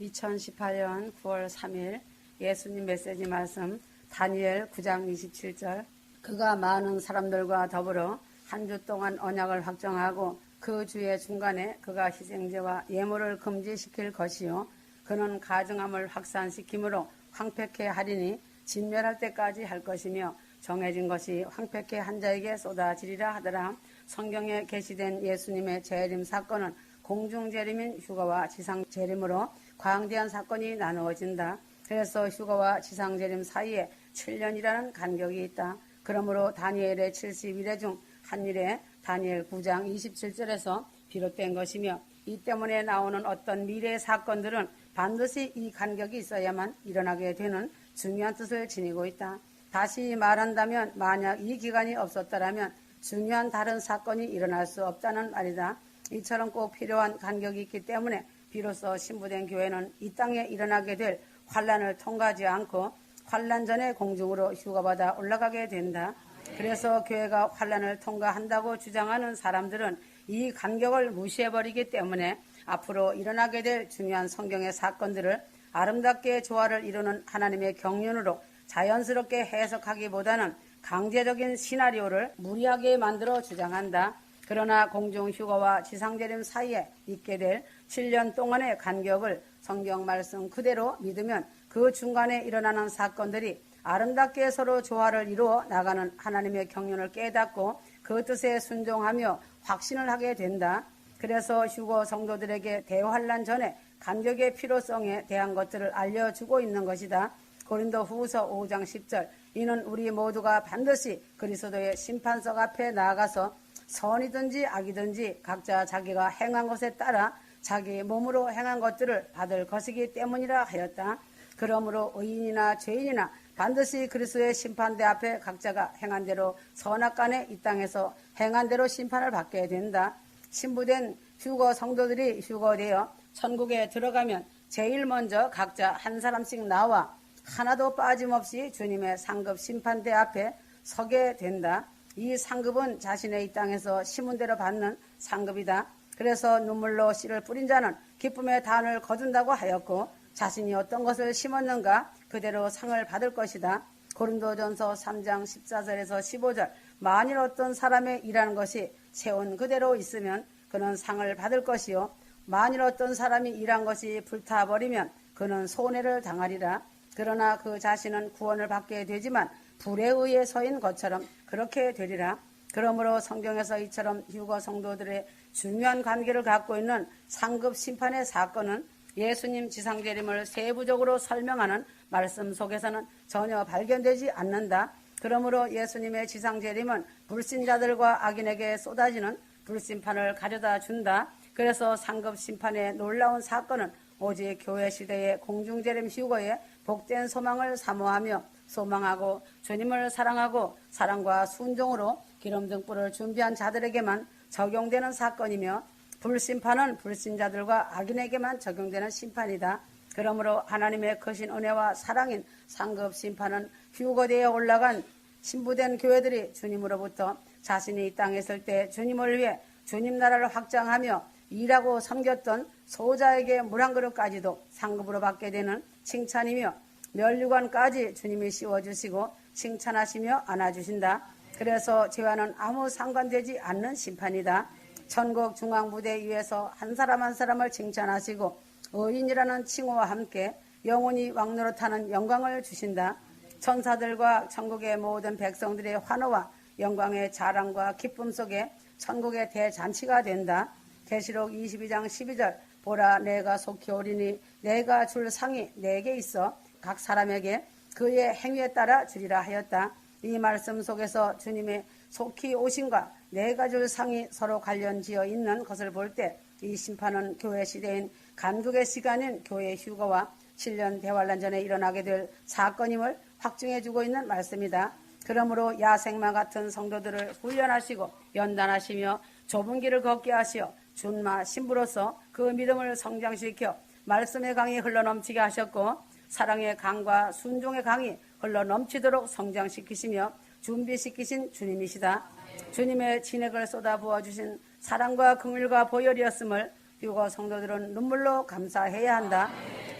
2018년 9월 3일 예수님 메시지 말씀 다니엘 9장 27절. 그가 많은 사람들과 더불어 한 주 동안 언약을 확정하고 그 주의 중간에 그가 희생제와 예물을 금지시킬 것이요 그는 가증함을 확산시키므로 황폐케 하리니 진멸할 때까지 할 것이며 정해진 것이 황폐케 한 자에게 쏟아지리라 하더라. 성경에 게시된 예수님의 재림 사건은 공중재림인 휴거와 지상재림으로 광대한 사건이 나누어진다. 그래서 휴거와 지상재림 사이에 7년이라는 간격이 있다. 그러므로 다니엘의 70일에 중 한 일에 다니엘 9장 27절에서 비롯된 것이며 이 때문에 나오는 어떤 미래의 사건들은 반드시 이 간격이 있어야만 일어나게 되는 중요한 뜻을 지니고 있다. 다시 말한다면 만약 이 기간이 없었더라면 중요한 다른 사건이 일어날 수 없다는 말이다. 이처럼 꼭 필요한 간격이 있기 때문에 비로소 신부된 교회는 이 땅에 일어나게 될 환란을 통과하지 않고 환란 전에 공중으로 휴가받아 올라가게 된다. 그래서 교회가 환란을 통과한다고 주장하는 사람들은 이 간격을 무시해버리기 때문에 앞으로 일어나게 될 중요한 성경의 사건들을 아름답게 조화를 이루는 하나님의 경륜으로 자연스럽게 해석하기보다는 강제적인 시나리오를 무리하게 만들어 주장한다. 그러나 공중휴거와 지상재림 사이에 있게 될 7년 동안의 간격을 성경 말씀 그대로 믿으면 그 중간에 일어나는 사건들이 아름답게 서로 조화를 이루어 나가는 하나님의 경륜을 깨닫고 그 뜻에 순종하며 확신을 하게 된다. 그래서 휴거 성도들에게 대환란 전에 간격의 필요성에 대한 것들을 알려주고 있는 것이다. 고린도 후서 5장 10절. 이는 우리 모두가 반드시 그리스도의 심판석 앞에 나아가서 선이든지 악이든지 각자 자기가 행한 것에 따라 자기 몸으로 행한 것들을 받을 것이기 때문이라 하였다. 그러므로 의인이나 죄인이나 반드시 그리스도의 심판대 앞에 각자가 행한 대로 선악간에 이 땅에서 행한 대로 심판을 받게 된다. 신부된 휴거 성도들이 휴거되어 천국에 들어가면 제일 먼저 각자 한 사람씩 나와 하나도 빠짐없이 주님의 상급 심판대 앞에 서게 된다. 이 상급은 자신의 이 땅에서 심은 대로 받는 상급이다. 그래서 눈물로 씨를 뿌린 자는 기쁨의 단을 거둔다고 하였고 자신이 어떤 것을 심었는가 그대로 상을 받을 것이다. 고린도전서 3장 14절에서 15절. 만일 어떤 사람의 일하는 것이 세운 그대로 있으면 그는 상을 받을 것이요 만일 어떤 사람이 일한 것이 불타버리면 그는 손해를 당하리라. 그러나 그 자신은 구원을 받게 되지만 불에 의해 서인 것처럼 그렇게 되리라. 그러므로 성경에서 이처럼 휴거 성도들의 중요한 관계를 갖고 있는 상급 심판의 사건은 예수님 지상재림을 세부적으로 설명하는 말씀 속에서는 전혀 발견되지 않는다. 그러므로 예수님의 지상재림은 불신자들과 악인에게 쏟아지는 불심판을 가져다 준다. 그래서 상급 심판의 놀라운 사건은 오직 교회 시대의 공중재림 휴거에 복된 소망을 사모하며 소망하고 주님을 사랑하고 사랑과 순종으로 기름등불을 준비한 자들에게만 적용되는 사건이며 불심판은 불신자들과 악인에게만 적용되는 심판이다. 그러므로 하나님의 크신 은혜와 사랑인 상급 심판은 휴거되어 올라간 신부된 교회들이 주님으로부터 자신이 이 땅에 있을 때 주님을 위해 주님 나라를 확장하며 일하고 섬겼던 소자에게 물 한 그릇까지도 상급으로 받게 되는 칭찬이며 멸류관까지 주님이 씌워주시고 칭찬하시며 안아주신다. 그래서 죄와는 아무 상관되지 않는 심판이다. 천국 중앙무대 위에서 한 사람 한 사람을 칭찬하시고 의인이라는 칭호와 함께 영원히 왕노릇하는 영광을 주신다. 천사들과 천국의 모든 백성들의 환호와 영광의 자랑과 기쁨 속에 천국의 대잔치가 된다. 계시록 22장 12절. 보라 내가 속히 오리니 내가 줄 상이 내게 있어 각 사람에게 그의 행위에 따라 주리라 하였다. 이 말씀 속에서 주님의 속히 오심과 내가 줄 상이 서로 관련지어 있는 것을 볼 때 이 심판은 교회 시대인 간극의 시간인 교회 휴거와 7년 대환란 전에 일어나게 될 사건임을 확증해주고 있는 말씀이다. 그러므로 야생마 같은 성도들을 훈련하시고 연단하시며 좁은 길을 걷게 하시어 준마 신부로서 그 믿음을 성장시켜 말씀의 강이 흘러넘치게 하셨고 사랑의 강과 순종의 강이 흘러넘치도록 성장시키시며 준비시키신 주님이시다. 주님의 진액을 쏟아 부어주신 사랑과 긍휼과 보혈이었음을 휴거 성도들은 눈물로 감사해야 한다.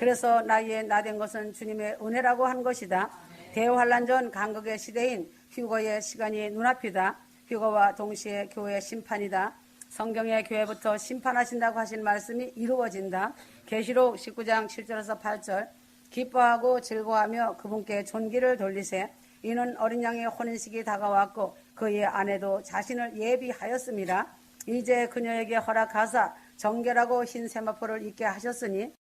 그래서 나이에 나된 것은 주님의 은혜라고 한 것이다. 대환란 전 간극의 시대인 휴거의 시간이 눈앞이다. 휴거와 동시에 교회의 심판이다. 성경의 교회부터 심판하신다고 하신 말씀이 이루어진다. 계시록 19장 7절에서 8절 기뻐하고 즐거워하며 그분께 존귀를 돌리세. 이는 어린 양의 혼인식이 다가왔고 그의 아내도 자신을 예비하였습니다. 이제 그녀에게 허락하사 정결하고 흰 세마포를 입게 하셨으니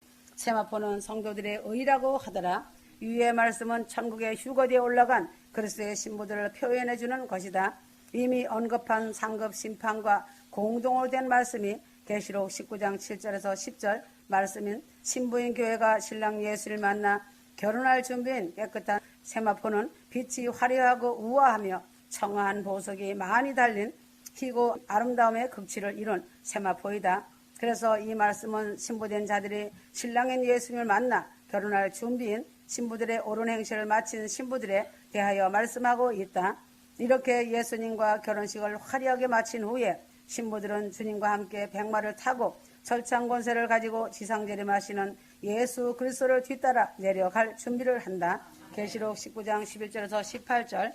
세마포는 성도들의 의라고 하더라. 위의 말씀은 천국의 휴거지에 올라간 그리스도의 신부들을 표현해 주는 것이다. 이미 언급한 상급 심판과 공동으로 된 말씀이 계시록 19장 7절에서 10절 말씀인 신부인 교회가 신랑 예수를 만나 결혼할 준비인 깨끗한 세마포는 빛이 화려하고 우아하며 청아한 보석이 많이 달린 희고 아름다움의 극치를 이룬 세마포이다. 그래서 이 말씀은 신부된 자들이 신랑인 예수님을 만나 결혼할 준비인 신부들의 옳은 행실을 마친 신부들에 대하여 말씀하고 있다. 이렇게 예수님과 결혼식을 화려하게 마친 후에 신부들은 주님과 함께 백마를 타고 철창 권세를 가지고 지상재림하시는 예수 그리스도를 뒤따라 내려갈 준비를 한다. 계시록 19장 11절에서 18절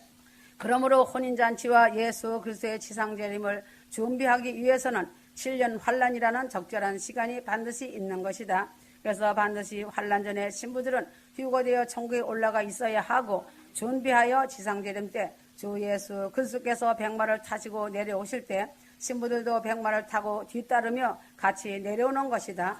그러므로 혼인잔치와 예수 그리스도의 지상재림을 준비하기 위해서는 7년 환란이라는 적절한 시간이 반드시 있는 것이다. 그래서 반드시 환란 전에 신부들은 휴거되어 천국에 올라가 있어야 하고 준비하여 지상재림 때 주 예수 그리스도께서 백마를 타시고 내려오실 때 신부들도 백마를 타고 뒤따르며 같이 내려오는 것이다.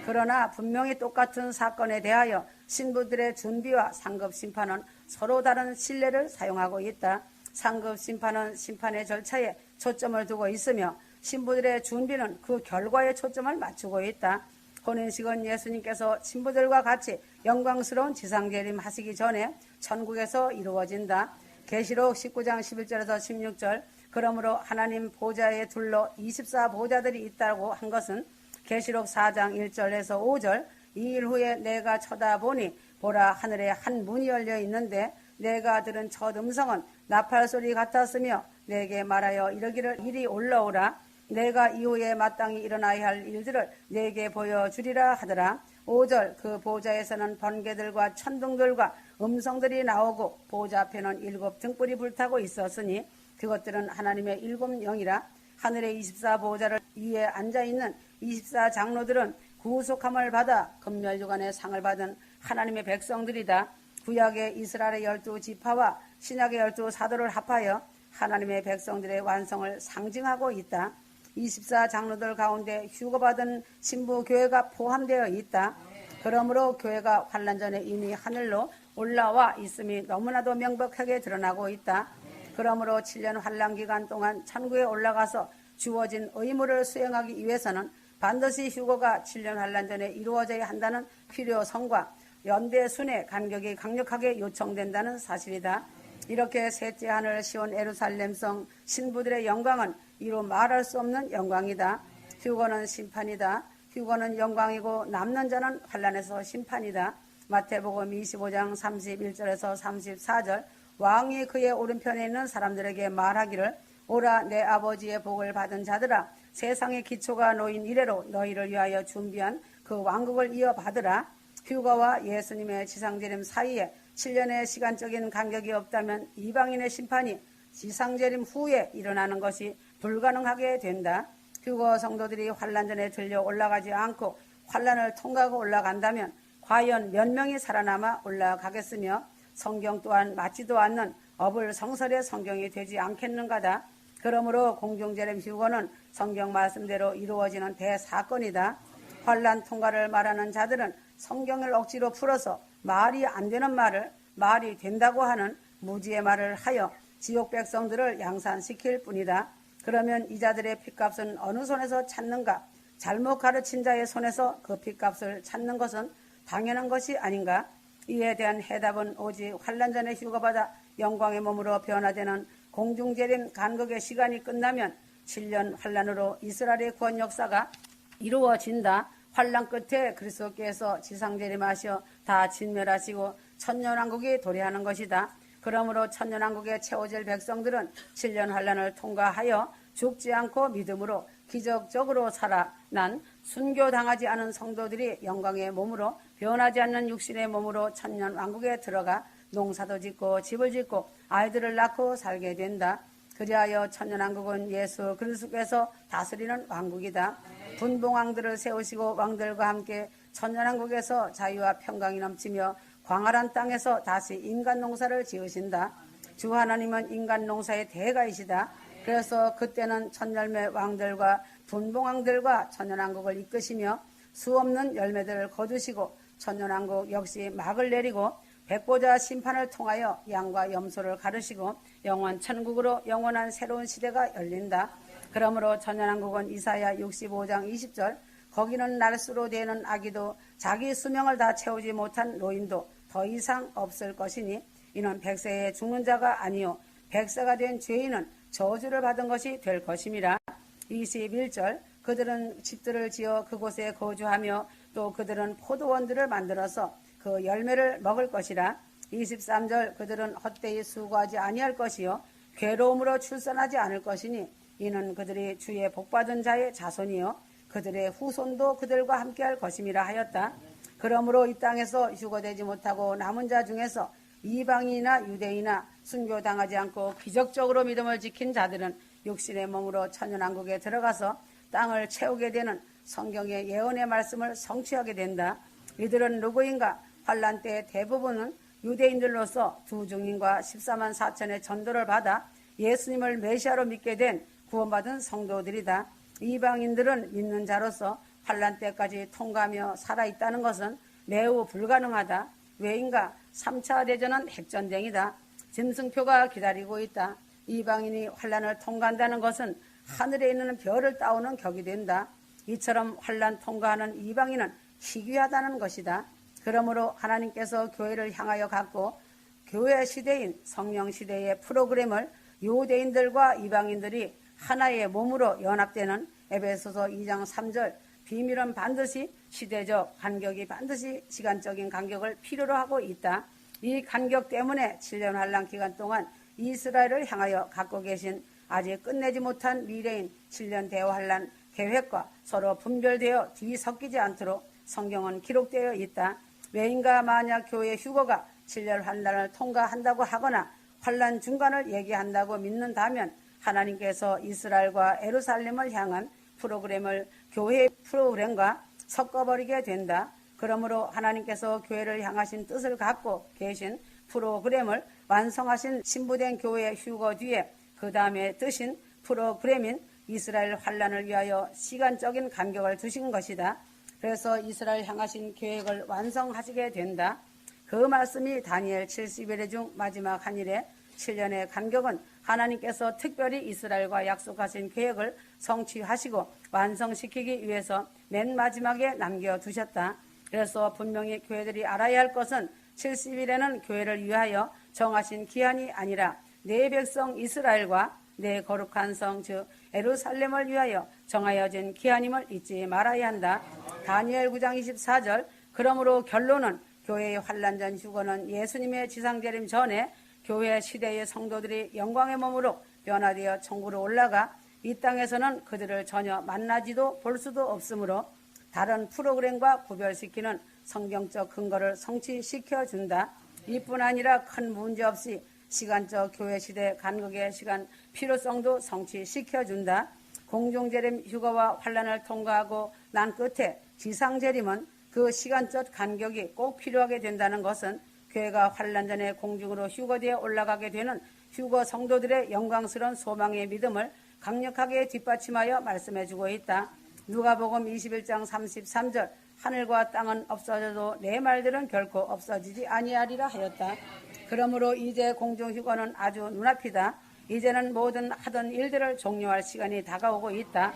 그러나 분명히 똑같은 사건에 대하여 신부들의 준비와 상급 심판은 서로 다른 신뢰를 사용하고 있다. 상급 심판은 심판의 절차에 초점을 두고 있으며 신부들의 준비는 그 결과에 초점을 맞추고 있다. 혼인식은 예수님께서 신부들과 같이 영광스러운 지상재림 하시기 전에 천국에서 이루어진다. 계시록 19장 11절에서 16절 그러므로 하나님 보좌에 둘러 24보좌들이 있다고 한 것은 계시록 4장 1절에서 5절 이 일 후에 내가 쳐다보니 보라 하늘에 한 문이 열려 있는데 내가 들은 첫 음성은 나팔 소리 같았으며 내게 말하여 이르기를 이리 올라오라. 내가 이후에 마땅히 일어나야 할 일들을 내게 보여주리라 하더라. 5절 그 보좌에서는 번개들과 천둥들과 음성들이 나오고 보좌 앞에는 7 등불이 불타고 있었으니 그것들은 하나님의 7 영이라. 하늘의 24보좌를 위에 앉아있는 24장로들은 구속함을 받아 금멸유관의 상을 받은 하나님의 백성들이다. 구약의 이스라엘의 12지파와 신약의 12사도를 합하여 하나님의 백성들의 완성을 상징하고 있다. 24장로들 가운데 휴거받은 신부 교회가 포함되어 있다. 그러므로 교회가 환란 전에 이미 하늘로 올라와 있음이 너무나도 명백하게 드러나고 있다. 그러므로 7년 환란 기간 동안 천국에 올라가서 주어진 의무를 수행하기 위해서는 반드시 휴거가 7년 환란 전에 이루어져야 한다는 필요성과 연대 순회 간격이 강력하게 요청된다는 사실이다. 이렇게 셋째 하늘 시온 예루살렘성 신부들의 영광은 이루 말할 수 없는 영광이다. 휴거는 심판이다. 휴거는 영광이고 남는 자는 환란에서 심판이다. 마태복음 25장 31절에서 34절 왕이 그의 오른편에 있는 사람들에게 말하기를 오라 내 아버지의 복을 받은 자들아 세상의 기초가 놓인 이래로 너희를 위하여 준비한 그 왕국을 이어받으라. 휴거와 예수님의 지상재림 사이에 7년의 시간적인 간격이 없다면 이방인의 심판이 지상재림 후에 일어나는 것이 불가능하게 된다. 휴거 성도들이 환란 전에 들려 올라가지 않고 환란을 통과하고 올라간다면 과연 몇 명이 살아남아 올라가겠으며 성경 또한 맞지도 않는 어불성설의 성경이 되지 않겠는가다. 그러므로 공중재림 휴거는 성경 말씀대로 이루어지는 대사건이다. 환란 통과를 말하는 자들은 성경을 억지로 풀어서 말이 안 되는 말을 말이 된다고 하는 무지의 말을 하여 지옥 백성들을 양산시킬 뿐이다. 그러면 이 자들의 핏값은 어느 손에서 찾는가? 잘못 가르친 자의 손에서 그 핏값을 찾는 것은 당연한 것이 아닌가? 이에 대한 해답은 오직 환란 전에 휴거받아 영광의 몸으로 변화되는 공중재림 간극의 시간이 끝나면 7년 환란으로 이스라엘의 구원 역사가 이루어진다. 환란 끝에 그리스도께서 지상재림하셔 다 진멸하시고 천년왕국이 도래하는 것이다. 그러므로 천년왕국에 채워질 백성들은 7년 환란을 통과하여 죽지 않고 믿음으로 기적적으로 살아난 순교당하지 않은 성도들이 영광의 몸으로 변하지 않는 육신의 몸으로 천년 왕국에 들어가 농사도 짓고 집을 짓고 아이들을 낳고 살게 된다. 그리하여 천년왕국은 예수 그리스도께서 다스리는 왕국이다. 분봉왕들을 세우시고 왕들과 함께 천년왕국에서 자유와 평강이 넘치며 광활한 땅에서 다시 인간 농사를 지으신다. 주 하나님은 인간 농사의 대가이시다. 그래서 그때는 천열매 왕들과 분봉왕들과 천년왕국을 이끄시며 수없는 열매들을 거두시고 천년왕국 역시 막을 내리고 백보자 심판을 통하여 양과 염소를 가르시고 영원 천국으로 영원한 새로운 시대가 열린다. 그러므로 천년왕국은 이사야 65장 20절 거기는 날수로 되는 아기도 자기 수명을 다 채우지 못한 노인도 더 이상 없을 것이니 이는 백세에 죽는 자가 아니요 백세가 된 죄인은 저주를 받은 것이 될 것임이라. 21절 그들은 집들을 지어 그곳에 거주하며 또 그들은 포도원들을 만들어서 그 열매를 먹을 것이라. 23절 그들은 헛되이 수고하지 아니할 것이요 괴로움으로 출산하지 않을 것이니 이는 그들이 주의 복받은 자의 자손이요 그들의 후손도 그들과 함께할 것임이라 하였다. 그러므로 이 땅에서 휴거되지 못하고 남은 자 중에서 이방인이나 유대인이나 순교당하지 않고 기적적으로 믿음을 지킨 자들은 육신의 몸으로 천년왕국에 들어가서 땅을 채우게 되는 성경의 예언의 말씀을 성취하게 된다. 이들은 누구인가? 환란 때 대부분은 유대인들로서 두 증인과 14만 4천의 전도를 받아 예수님을 메시아로 믿게 된 구원받은 성도들이다. 이방인들은 믿는 자로서 환란 때까지 통과하며 살아있다는 것은 매우 불가능하다. 왜인가? 3차 대전은 핵전쟁이다. 짐승표가 기다리고 있다. 이방인이 환란을 통과한다는 것은 하늘에 있는 별을 따오는 격이 된다. 이처럼 환란 통과하는 이방인은 희귀하다는 것이다. 그러므로 하나님께서 교회를 향하여 갖고 교회 시대인 성령 시대의 프로그램을 유대인들과 이방인들이 하나의 몸으로 연합되는 에베소서 2장 3절 비밀은 반드시 시대적 간격이 반드시 시간적인 간격을 필요로 하고 있다. 이 간격 때문에 7년 환란 기간 동안 이스라엘을 향하여 갖고 계신 아직 끝내지 못한 미래인 7년 대환란 계획과 서로 분별되어 뒤섞이지 않도록 성경은 기록되어 있다. 왜인가? 만약 교회 휴거가 7년 환란을 통과한다고 하거나 환란 중간을 얘기한다고 믿는다면 하나님께서 이스라엘과 예루살렘을 향한 프로그램을 교회의 프로그램과 섞어버리게 된다. 그러므로 하나님께서 교회를 향하신 뜻을 갖고 계신 프로그램을 완성하신 신부된 교회의 휴거 뒤에 그 다음에 뜨신 프로그램인 이스라엘 환란을 위하여 시간적인 간격을 두신 것이다. 그래서 이스라엘 향하신 계획을 완성하시게 된다. 그 말씀이 다니엘 70일 중 마지막 한 일에 7년의 간격은 하나님께서 특별히 이스라엘과 약속하신 계획을 성취하시고 완성시키기 위해서 맨 마지막에 남겨두셨다. 그래서 분명히 교회들이 알아야 할 것은 70일에는 교회를 위하여 정하신 기한이 아니라 내 백성 이스라엘과 내 거룩한 성 즉 예루살렘을 위하여 정하여진 기한임을 잊지 말아야 한다. 다니엘 9장 24절 그러므로 결론은 교회의 환란전 휴거는 예수님의 지상재림 전에 교회 시대의 성도들이 영광의 몸으로 변화되어 천국으로 올라가 이 땅에서는 그들을 전혀 만나지도 볼 수도 없으므로 다른 프로그램과 구별시키는 성경적 근거를 성취시켜준다. 이뿐 아니라 큰 문제없이 시간적 교회 시대 간극의 시간 필요성도 성취시켜준다. 공중재림 휴거와 환란을 통과하고 난 끝에 지상재림은 그 시간적 간격이 꼭 필요하게 된다는 것은 교회가 환란 전에 공중으로 휴거되어 올라가게 되는 휴거 성도들의 영광스러운 소망의 믿음을 강력하게 뒷받침하여 말씀해주고 있다. 누가복음 21장 33절 하늘과 땅은 없어져도 내 말들은 결코 없어지지 아니하리라 하였다. 그러므로 이제 공중휴거는 아주 눈앞이다. 이제는 모든 하던 일들을 종료할 시간이 다가오고 있다.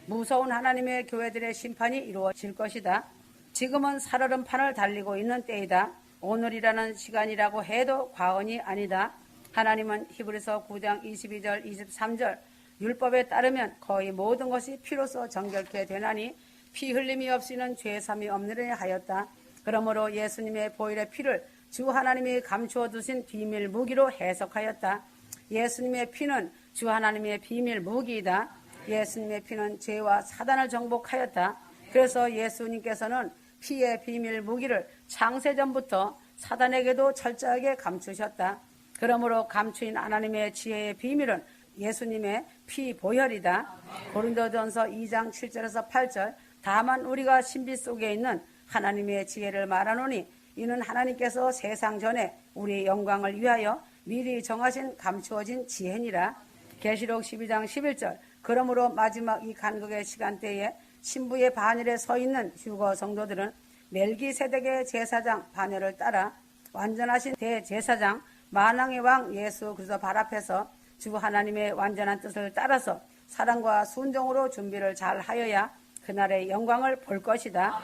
무서운 하나님의 교회들의 심판이 이루어질 것이다. 지금은 살얼음판을 달리고 있는 때이다. 오늘이라는 시간이라고 해도 과언이 아니다. 하나님은 히브리서 9장 22절 23절 율법에 따르면 거의 모든 것이 피로써 정결케 되나니 피 흘림이 없이는 죄삼이 없느니라 하였다. 그러므로 예수님의 보혈의 피를 주 하나님이 감추어 두신 비밀 무기로 해석하였다. 예수님의 피는 주 하나님의 비밀 무기이다. 예수님의 피는 죄와 사단을 정복하였다. 그래서 예수님께서는 피의 비밀 무기를 창세전부터 사단에게도 철저하게 감추셨다. 그러므로 감추인 하나님의 지혜의 비밀은 예수님의 피 보혈이다. 고린도전서 2장 7절에서 8절. 다만 우리가 신비 속에 있는 하나님의 지혜를 말하노니 이는 하나님께서 세상 전에 우리의 영광을 위하여 미리 정하신 감추어진 지혜니라. 계시록 12장 11절. 그러므로 마지막 이 간극의 시간대에 신부의 반열에 서 있는 휴거 성도들은 멜기세덱의 제사장 반열을 따라 완전하신 대제사장 만왕의 왕 예수 그리스도 발 앞에서 주 하나님의 완전한 뜻을 따라서 사랑과 순종으로 준비를 잘 하여야 그날의 영광을 볼 것이다.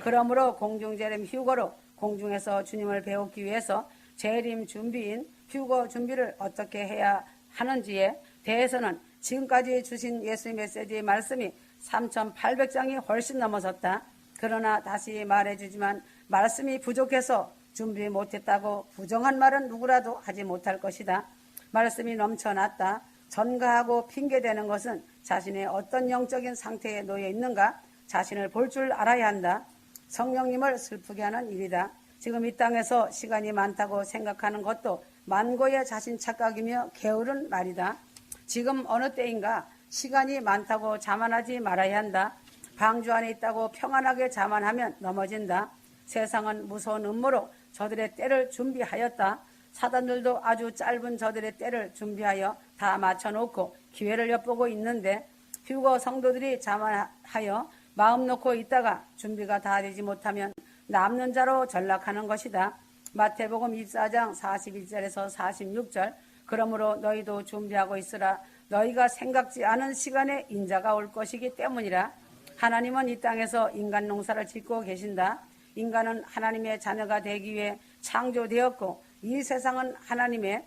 그러므로 공중재림 휴거로 공중에서 주님을 배우기 위해서 재림 준비인 휴거 준비를 어떻게 해야 하는지에 대해서는 지금까지 주신 예수의 메시지의 말씀이 3,800장이 훨씬 넘어섰다. 그러나 다시 말해주지만 말씀이 부족해서 준비 못했다고 부정한 말은 누구라도 하지 못할 것이다. 말씀이 넘쳐났다. 전가하고 핑계대는 것은 자신의 어떤 영적인 상태에 놓여 있는가 자신을 볼 줄 알아야 한다. 성령님을 슬프게 하는 일이다. 지금 이 땅에서 시간이 많다고 생각하는 것도 만고의 자신 착각이며 게으른 말이다. 지금 어느 때인가 시간이 많다고 자만하지 말아야 한다. 방주 안에 있다고 평안하게 자만하면 넘어진다. 세상은 무서운 음모로 저들의 때를 준비하였다. 사단들도 아주 짧은 저들의 때를 준비하여 다 맞춰놓고 기회를 엿보고 있는데 휴거 성도들이 자만하여 마음 놓고 있다가 준비가 다 되지 못하면 남는 자로 전락하는 것이다. 마태복음 24장 41절에서 46절. 그러므로 너희도 준비하고 있으라. 너희가 생각지 않은 시간에 인자가 올 것이기 때문이라. 하나님은 이 땅에서 인간 농사를 짓고 계신다. 인간은 하나님의 자녀가 되기 위해 창조되었고 이 세상은 하나님의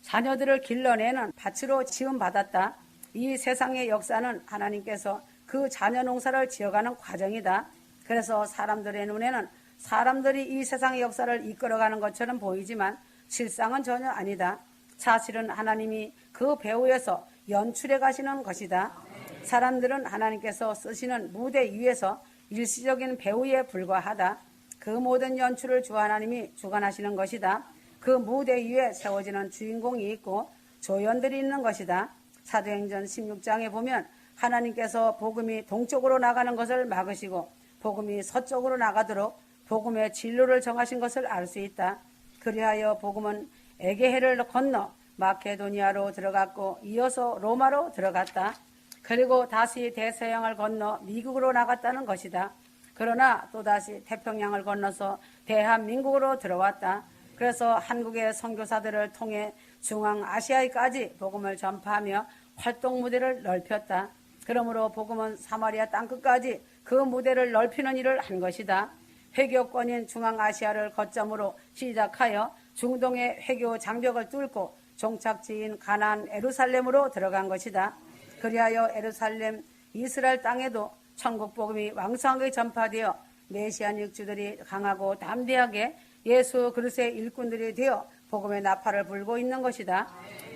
자녀들을 길러내는 밭으로 지음받았다. 이 세상의 역사는 하나님께서 그 자녀 농사를 지어가는 과정이다. 그래서 사람들의 눈에는 사람들이 이 세상의 역사를 이끌어가는 것처럼 보이지만 실상은 전혀 아니다. 사실은 하나님이 그 배후에서 연출해 가시는 것이다. 사람들은 하나님께서 쓰시는 무대 위에서 일시적인 배우에 불과하다. 그 모든 연출을 주 하나님이 주관하시는 것이다. 그 무대 위에 세워지는 주인공이 있고 조연들이 있는 것이다. 사도행전 16장에 보면 하나님께서 복음이 동쪽으로 나가는 것을 막으시고 복음이 서쪽으로 나가도록 복음의 진로를 정하신 것을 알 수 있다. 그리하여 복음은 에게해를 건너 마케도니아로 들어갔고 이어서 로마로 들어갔다. 그리고 다시 대서양을 건너 미국으로 나갔다는 것이다. 그러나 또다시 태평양을 건너서 대한민국으로 들어왔다. 그래서 한국의 선교사들을 통해 중앙아시아까지 복음을 전파하며 활동 무대를 넓혔다. 그러므로 복음은 사마리아 땅끝까지 그 무대를 넓히는 일을 한 것이다. 회교권인 중앙아시아를 거점으로 시작하여 중동의 회교 장벽을 뚫고 종착지인 가나안 예루살렘으로 들어간 것이다. 그리하여 예루살렘 이스라엘 땅에도 천국 복음이 왕성하게 전파되어 메시안 육주들이 강하고 담대하게 예수 그리스도의 일꾼들이 되어 복음의 나팔을 불고 있는 것이다.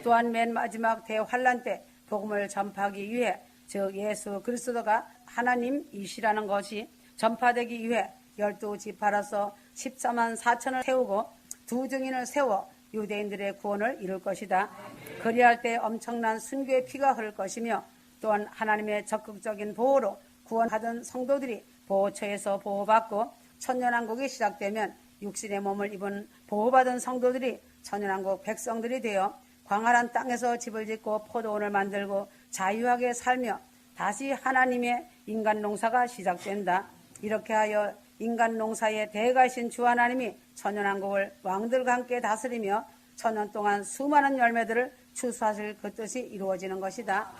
또한 맨 마지막 대환란 때 복음을 전파하기 위해 즉 예수 그리스도가 하나님이시라는 것이 전파되기 위해 12지파로서 14만 4천을 세우고 두 증인을 세워 유대인들의 구원을 이룰 것이다. 그리할 때 엄청난 순교의 피가 흐를 것이며 또한 하나님의 적극적인 보호로 구원받은 성도들이 보호처에서 보호받고 천년왕국이 시작되면 육신의 몸을 입은 보호받은 성도들이 천년왕국 백성들이 되어 광활한 땅에서 집을 짓고 포도원을 만들고 자유하게 살며 다시 하나님의 인간 농사가 시작된다. 이렇게 하여 인간 농사의 대가이신 주 하나님이 천년왕국을 왕들과 함께 다스리며 천년 동안 수많은 열매들을 추수하실 그 뜻이 이루어지는 것이다.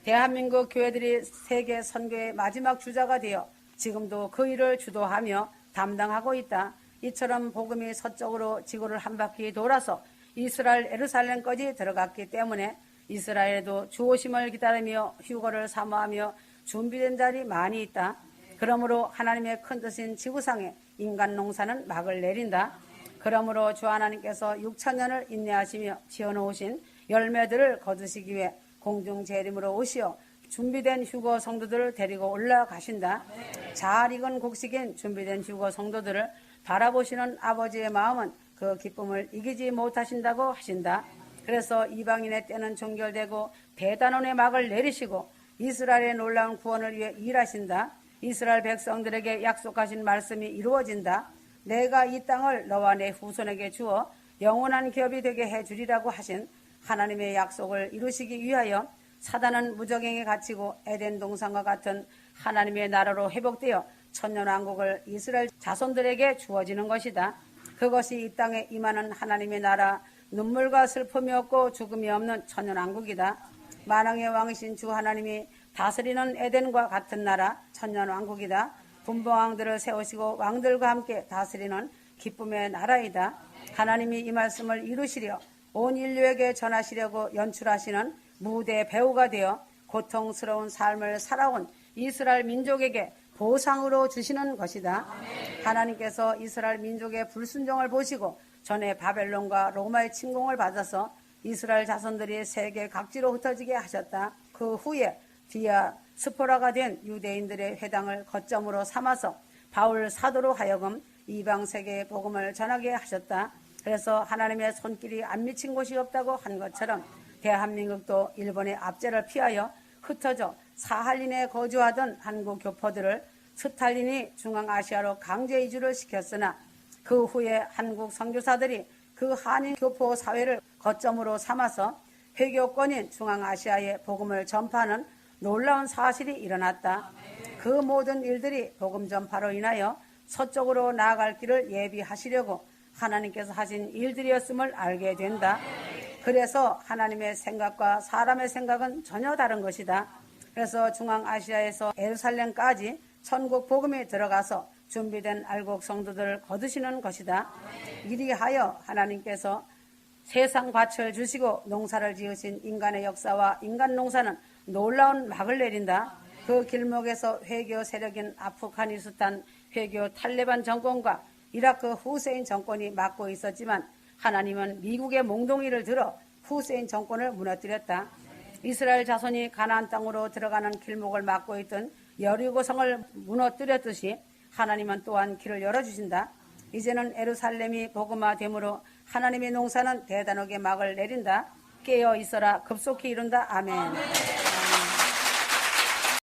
대한민국 교회들이 세계 선교의 마지막 주자가 되어 지금도 그 일을 주도하며 담당하고 있다. 이처럼 복음이 서쪽으로 지구를 한 바퀴 돌아서 이스라엘 예루살렘까지 들어갔기 때문에 이스라엘에도 주오심을 기다리며 휴거를 사모하며 준비된 자리 많이 있다. 그러므로 하나님의 큰 뜻인 지구상에 인간 농사는 막을 내린다. 그러므로 주 하나님께서 6천년을 인내하시며 지어놓으신 열매들을 거두시기 위해 공중 재림으로 오시어 준비된 휴거 성도들을 데리고 올라가신다. 잘 익은 곡식인 준비된 휴거 성도들을 바라보시는 아버지의 마음은 그 기쁨을 이기지 못하신다고 하신다. 그래서 이방인의 때는 종결되고 대단원의 막을 내리시고 이스라엘의 놀라운 구원을 위해 일하신다. 이스라엘 백성들에게 약속하신 말씀이 이루어진다. 내가 이 땅을 너와 내 후손에게 주어 영원한 기업이 되게 해주리라고 하신 하나님의 약속을 이루시기 위하여 사단은 무적행에 갇히고 에덴 동산과 같은 하나님의 나라로 회복되어 천년왕국을 이스라엘 자손들에게 주어지는 것이다. 그것이 이 땅에 임하는 하나님의 나라, 눈물과 슬픔이 없고 죽음이 없는 천년왕국이다. 만왕의 왕이신 주 하나님이 다스리는 에덴과 같은 나라, 천년왕국이다. 분봉왕들을 세우시고 왕들과 함께 다스리는 기쁨의 나라이다. 하나님이 이 말씀을 이루시려 온 인류에게 전하시려고 연출하시는 무대 배우가 되어 고통스러운 삶을 살아온 이스라엘 민족에게 보상으로 주시는 것이다. 하나님께서 이스라엘 민족의 불순종을 보시고 전에 바벨론과 로마의 침공을 받아서 이스라엘 자손들이 세계 각지로 흩어지게 하셨다. 그 후에 디아스포라가 된 유대인들의 회당을 거점으로 삼아서 바울 사도로 하여금 이방 세계의 복음을 전하게 하셨다. 그래서 하나님의 손길이 안 미친 곳이 없다고 한 것처럼 대한민국도 일본의 압제를 피하여 흩어져 사할린에 거주하던 한국 교포들을 스탈린이 중앙아시아로 강제 이주를 시켰으나 그 후에 한국 선교사들이 그 한인 교포 사회를 거점으로 삼아서 회교권인 중앙아시아에 복음을 전파하는 놀라운 사실이 일어났다. 그 모든 일들이 복음 전파로 인하여 서쪽으로 나아갈 길을 예비하시려고 하나님께서 하신 일들이었음을 알게 된다. 그래서 하나님의 생각과 사람의 생각은 전혀 다른 것이다. 그래서 중앙아시아에서 예루살렘까지 천국 복음이 들어가서 준비된 알곡 성도들을 거두시는 것이다. 이리하여 하나님께서 세상 밭을 주시고 농사를 지으신 인간의 역사와 인간 농사는 놀라운 막을 내린다. 그 길목에서 회교 세력인 아프가니스탄 회교 탈레반 정권과 이라크 후세인 정권이 맡고 있었지만 하나님은 미국의 몽둥이를 들어 후세인 정권을 무너뜨렸다. 이스라엘 자손이 가나안 땅으로 들어가는 길목을 막고 있던 여리고성을 무너뜨렸듯이 하나님은 또한 길을 열어주신다. 이제는 예루살렘이 복음화됨으로 하나님의 농사는 대단하게 막을 내린다. 깨어 있어라 급속히 이룬다. 아멘.